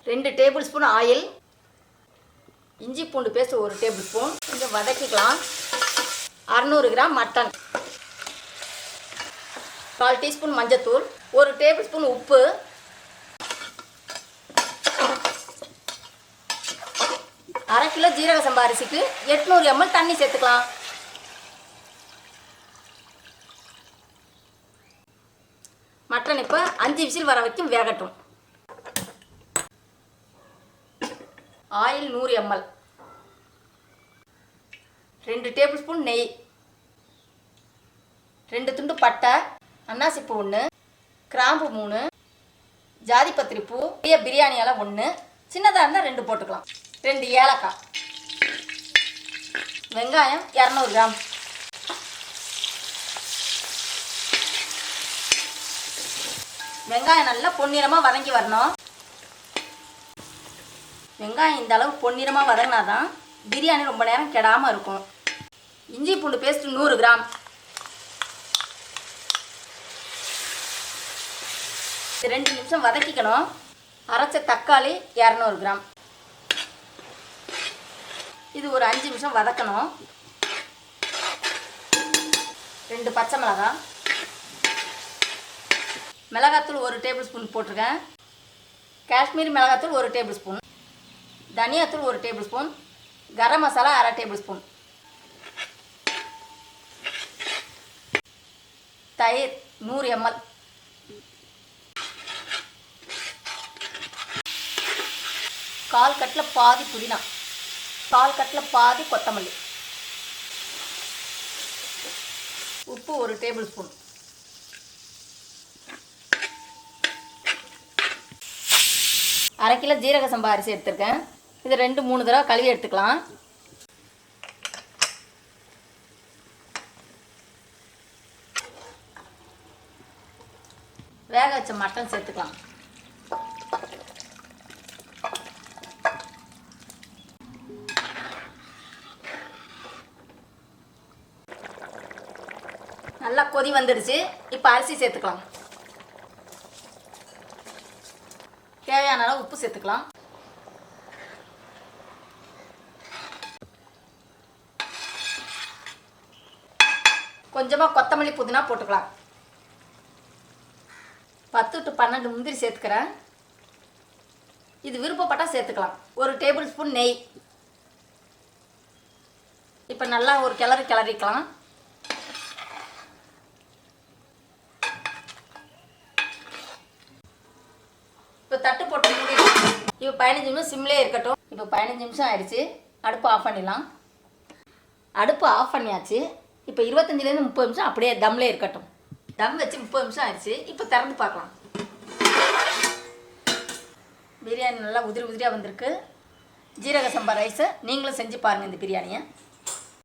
2 table spoon oil, இஞ்சி பூண்டு paste 1 table spoon, கொஞ்சம் வதக்கிக்கலாம். 600 கிராம் மட்டன், 1/4 டீஸ்பூன் மஞ்சத்தூள், 1 டேபிள் ஸ்பூன் உப்பு, 1/2 கிலோ ஜீரக சம்பா அரிசிக்கு 800 ml தண்ணி சேர்த்துக்கலாம். மட்டன் இப்போ 5 விசில் வர வரைக்கும் வேகட்டும். ஆயில் 100 ml, 2 டேபிள் ஸ்பூன் நெய், 2 துண்டு பட்டை, அன்னாசிப்பூ 1, கிராம்பு 3, ஜாதிபத்திரி பூ, பிரியாணி இலை 1, சின்னதாக இருந்தால் 2 போட்டுக்கலாம், 2 ஏலக்காய், வெங்காயம் 200 கிராம், வெங்காயம் நல்லா பொன்னிறமாக வதங்கி வரணும். வெங்காயம் இந்த அளவு பொன்னிறமாக வதங்கினாதான் பிரியாணி ரொம்ப நேரம் கெடாமல் இருக்கும். இஞ்சி பூண்டு பேஸ்ட் 100 கிராம், 2 நிமிஷம் வதக்கிக்கணும். அரைச்ச தக்காளி 200 கிராம், இது ஒரு 5 நிமிஷம் வதக்கணும். 2 பச்சை மிளகாய், மிளகாத்தூள் 1 டேபிள் ஸ்பூன் போட்டிருக்கேன். காஷ்மீரி மிளகாத்தூள் 1 டேபிள் ஸ்பூன், தனியாத்தூள் 1 table spoon, garam masala 1/2 table spoon, தயிர் 100 ml, கால் கட்டில் பாதி புதினா, கால் கட்டில் பாதி கொத்தமல்லி, உப்பு 1 டேபிள் ஸ்பூன், அரை கிலோ ஜீரக சம்பா அரிசி எடுத்துருக்கேன். இது 2-3 தடவை கழுவி எடுத்துக்கலாம். வேக வச்ச மட்டன் சேர்த்துக்கலாம். நல்லா கொதி வந்துடுச்சு. இப்போ அரிசி சேர்த்துக்கலாம். தேவையான அளவு உப்பு சேர்த்துக்கலாம். கொஞ்சமாக கொத்தமல்லி புதினா போட்டுக்கலாம். 10 to 12 முந்திரி சேர்த்துக்கிறேன். இது விருப்பப்பட்டால் சேர்த்துக்கலாம். 1 டேபிள் ஸ்பூன் நெய். இப்போ நல்லா ஒரு கிளறிக்கலாம். இப்போ தட்டு போட்டு மூடிடலாம். இப்போ 15 நிமிஷம் சிம்லேயே இருக்கட்டும். இப்போ 15 நிமிஷம் ஆயிடுச்சு. அடுப்பு ஆஃப் பண்ணிடலாம். அடுப்பு ஆஃப் பண்ணியாச்சு. இப்போ 25லேருந்து 30 நிமிஷம் அப்படியே தம்லே இருக்கட்டும். தம் வச்சு 30 நிமிஷம் ஆயிடுச்சு. இப்போ திறந்து பார்க்கலாம். பிரியாணி நல்லா உதிரியாக வந்திருக்கு. ஜீரக சம்பா ரைஸை நீங்களும் செஞ்சு பாருங்கள் இந்த பிரியாணியை.